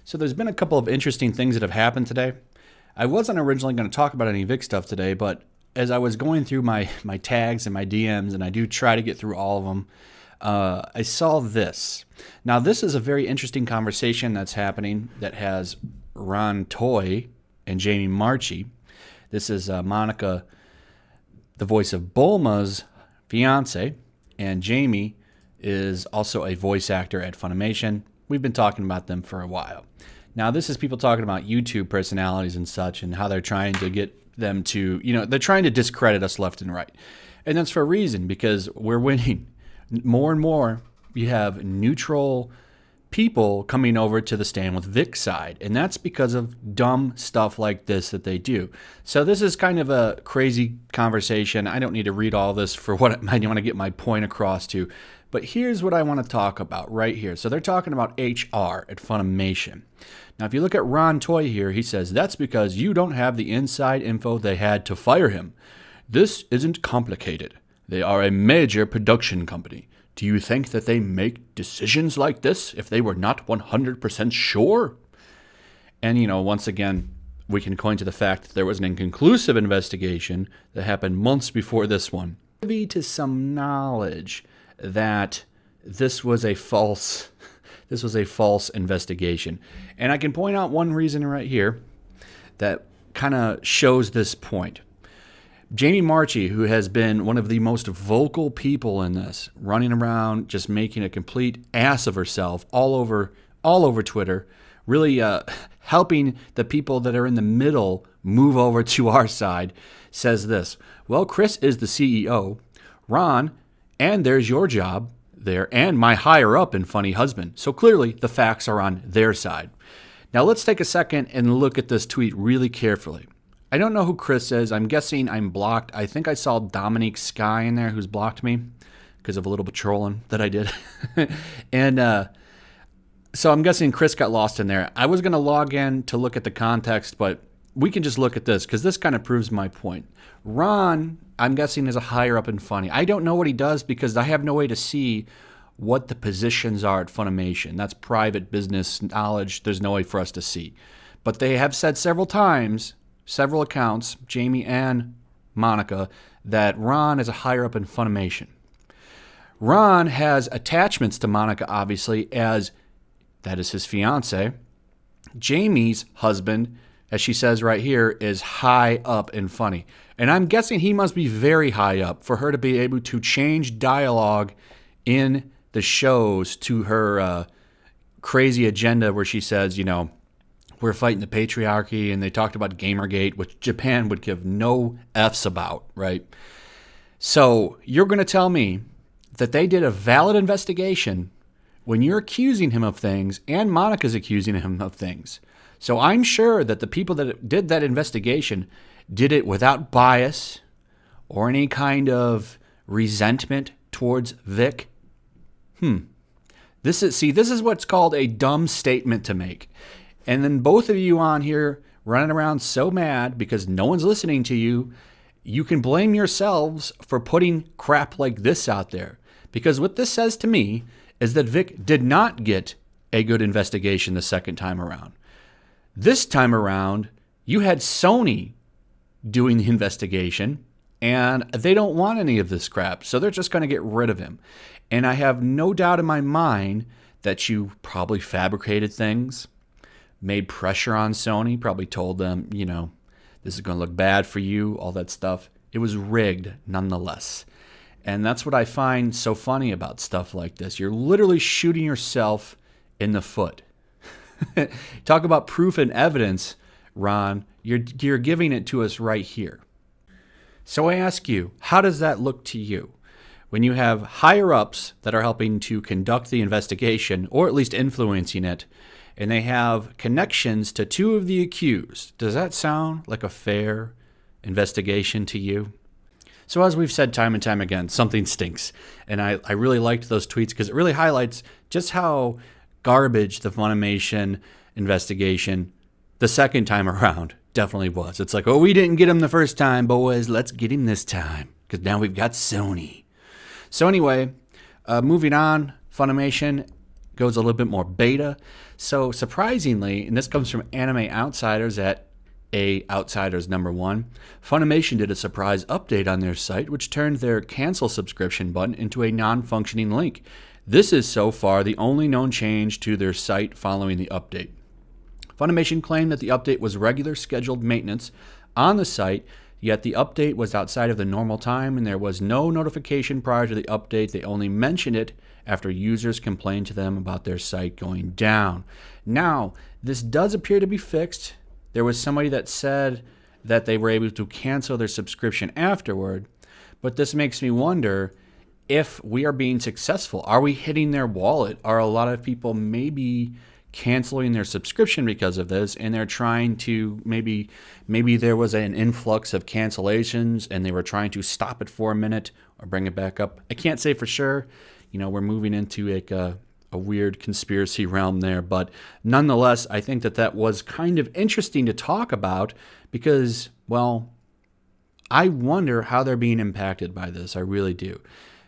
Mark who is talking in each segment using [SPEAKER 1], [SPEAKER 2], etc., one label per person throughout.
[SPEAKER 1] So there's been a couple of interesting things that have happened today. I wasn't originally going to talk about any Vic stuff today, but as I was going through my tags and my DMs, and I do try to get through all of them, I saw this. Now, this is a very interesting conversation that's happening that has Ron Toy and Jamie Marchi. This is Monica, the voice of Bulma's fiance, and Jamie is also a voice actor at Funimation. We've been talking about them for a while. Now, this is people talking about YouTube personalities and such, and how they're trying to get them to, they're trying to discredit us left and right. And that's for a reason, because we're winning. More and more, you have neutral people coming over to the Stand with Vic side, and that's because of dumb stuff like this that they do. So this is kind of a crazy conversation. I don't need to read all this for what I want to get my point across to, but here's what I want to talk about right here. So they're talking about HR at Funimation. Now, if you look at Ron Toy here, he says, that's because you don't have the inside info they had to fire him. This isn't complicated. They are a major production company. Do you think that they make decisions like this if they were not 100% sure? And, once again, we can point to the fact that there was an inconclusive investigation that happened months before this one. Privy to some knowledge that this was a false investigation. And I can point out one reason right here that kind of shows this point. Jamie Marchi, who has been one of the most vocal people in this, running around just making a complete ass of herself all over Twitter, really helping the people that are in the middle move over to our side, says this: well, Chris is the CEO, Ron, and there's your job there, and my higher up and funny husband. So clearly the facts are on their side. Now let's take a second and look at this tweet really carefully. I don't know who Chris is. I'm guessing I'm blocked. I think I saw Dominique Sky in there who's blocked me because of a little bit trolling that I did. And so I'm guessing Chris got lost in there. I was going to log in to look at the context, but we can just look at this because this kind of proves my point. Ron, I'm guessing, is a higher up in Funny. I don't know what he does because I have no way to see what the positions are at Funimation. That's private business knowledge. There's no way for us to see. But they have said several times, several accounts, Jamie and Monica, that Ron is a higher up in Funimation. Ron has attachments to Monica, obviously, as that is his fiance. Jamie's husband, as she says right here, is high up in Funny. And I'm guessing he must be very high up for her to be able to change dialogue in the shows to her crazy agenda where she says, we're fighting the patriarchy, and they talked about Gamergate, which Japan would give no F's about, right? So you're going to tell me that they did a valid investigation when you're accusing him of things and Monica's accusing him of things. So I'm sure that the people that did that investigation did it without bias or any kind of resentment towards Vic. This is what's called a dumb statement to make. And then both of you on here running around so mad because no one's listening to you, you can blame yourselves for putting crap like this out there. Because what this says to me is that Vic did not get a good investigation the second time around. This time around, you had Sony doing the investigation, and they don't want any of this crap, so they're just going to get rid of him. And I have no doubt in my mind that you probably fabricated things, made pressure on Sony, probably told them, this is going to look bad for you, all that stuff. It was rigged nonetheless. And that's what I find so funny about stuff like this. You're literally shooting yourself in the foot. Talk about proof and evidence, Ron. You're giving it to us right here. So I ask you, how does that look to you? When you have higher-ups that are helping to conduct the investigation, or at least influencing it, and they have connections to two of the accused, does that sound like a fair investigation to you? So as we've said time and time again, something stinks. And I really liked those tweets because it really highlights just how garbage the Funimation investigation the second time around definitely was. It's like, oh, we didn't get him the first time, boys. Let's get him this time because now we've got Sony. So anyway, moving on, Funimation goes a little bit more beta. So surprisingly, and this comes from Anime Outsiders at Outsiders #1, Funimation did a surprise update on their site, which turned their cancel subscription button into a non-functioning link. This is so far the only known change to their site following the update. Funimation claimed that the update was regular scheduled maintenance on the site, yet the update was outside of the normal time and there was no notification prior to the update. They only mentioned it after users complained to them about their site going down. Now, this does appear to be fixed. There was somebody that said that they were able to cancel their subscription afterward, but this makes me wonder if we are being successful. Are we hitting their wallet? Are a lot of people maybe canceling their subscription because of this, and they're trying to maybe there was an influx of cancellations and they were trying to stop it for a minute or bring it back up? I can't say for sure. We're moving into a weird conspiracy realm there, but nonetheless, I think that was kind of interesting to talk about because, well, I wonder how they're being impacted by this. I really do.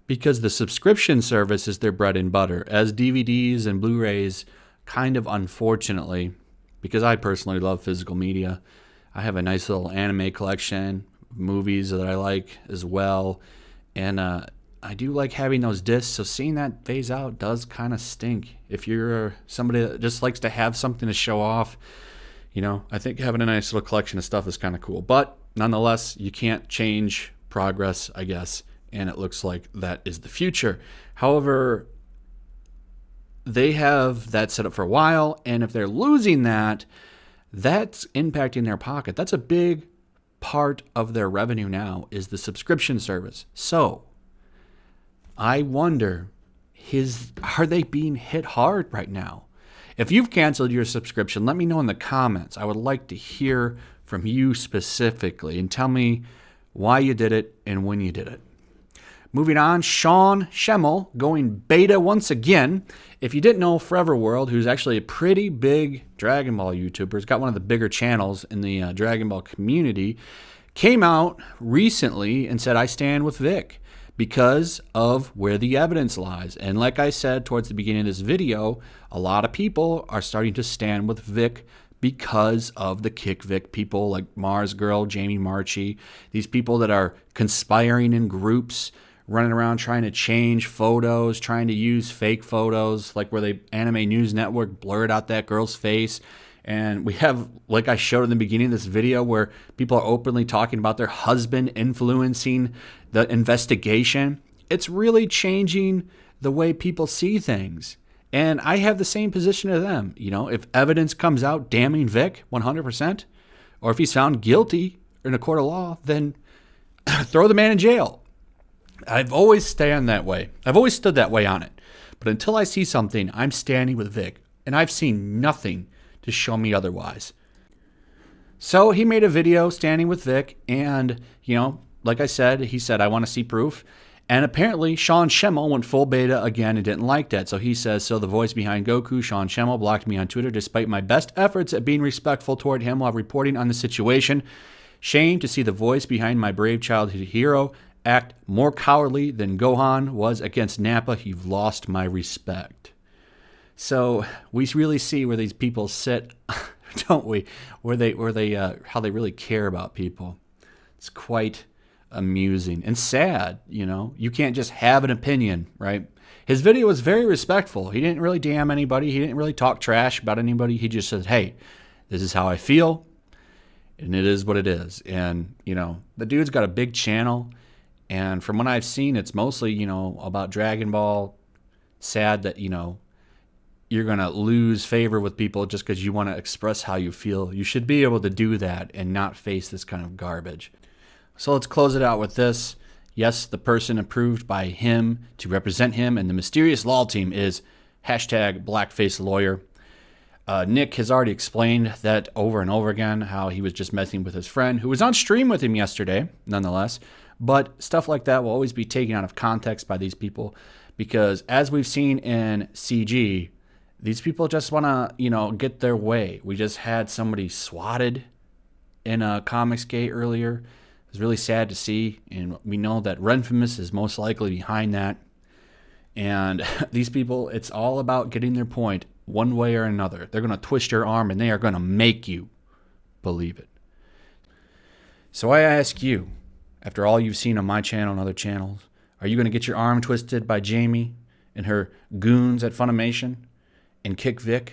[SPEAKER 1] Because the subscription service is their bread and butter, as DVDs and Blu-rays kind of, unfortunately, because I personally love physical media. I have a nice little anime collection, movies that I like as well, and I do like having those discs, so seeing that phase out does kind of stink. If you're somebody that just likes to have something to show off, I think having a nice little collection of stuff is kind of cool. But nonetheless, you can't change progress, I guess, and it looks like that is the future. However, they have that set up for a while, and if they're losing that, that's impacting their pocket. That's a big part of their revenue now, is the subscription service. So I wonder, are they being hit hard right now? If you've canceled your subscription, let me know in the comments. I would like to hear from you specifically and tell me why you did it and when you did it. Moving on, Shawn Schemmel going beta once again. If you didn't know, Forever World, who's actually a pretty big Dragon Ball YouTuber, has got one of the bigger channels in the Dragon Ball community, came out recently and said, I stand with Vic because of where the evidence lies. And like I said towards the beginning of this video, a lot of people are starting to stand with Vic because of the KickVic people like Mars Girl, Jamie Marchi, these people that are conspiring in groups, running around trying to change photos, trying to use fake photos, like where the Anime News Network blurred out that girl's face. And we have, like I showed in the beginning of this video, where people are openly talking about their husband influencing the investigation. It's really changing the way people see things. And I have the same position as them. If evidence comes out damning Vic 100%, or if he's found guilty in a court of law, then throw the man in jail. I've always stand that way. I've always stood that way on it. But until I see something, I'm standing with Vic. And I've seen nothing to show me otherwise. So he made a video standing with Vic, and, like I said, he said, I want to see proof. And apparently, Shawn Schemmel went full beta again and didn't like that. So he says, so the voice behind Goku, Shawn Schemmel, blocked me on Twitter despite my best efforts at being respectful toward him while reporting on the situation. Shame to see the voice behind my brave childhood hero act more cowardly than Gohan was against Nappa. You've lost my respect. So we really see where these people sit, don't we? Where they how they really care about people. It's quite amusing and sad. You can't just have an opinion, right? His video was very respectful. He didn't really damn anybody. He didn't really talk trash about anybody. He just said, hey, this is how I feel, and it is what it is. And the dude's got a big channel. And from what I've seen, it's mostly, about Dragon Ball. Sad that, you're going to lose favor with people just because you want to express how you feel. You should be able to do that and not face this kind of garbage. So let's close it out with this. Yes, the person approved by him to represent him and the mysterious law team is #Blackface Lawyer. Nick has already explained that over and over again, how he was just messing with his friend who was on stream with him yesterday, nonetheless. But stuff like that will always be taken out of context by these people because, as we've seen in CG, these people just want to, get their way. We just had somebody swatted in a Comicsgate earlier. It was really sad to see, and we know that Renfamous is most likely behind that. And these people, it's all about getting their point one way or another. They're going to twist your arm and they are going to make you believe it. So I ask you, after all you've seen on my channel and other channels, are you going to get your arm twisted by Jamie and her goons at Funimation and KickVic?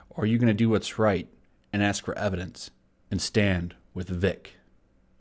[SPEAKER 1] Or are you going to do what's right and ask for evidence and stand with Vic?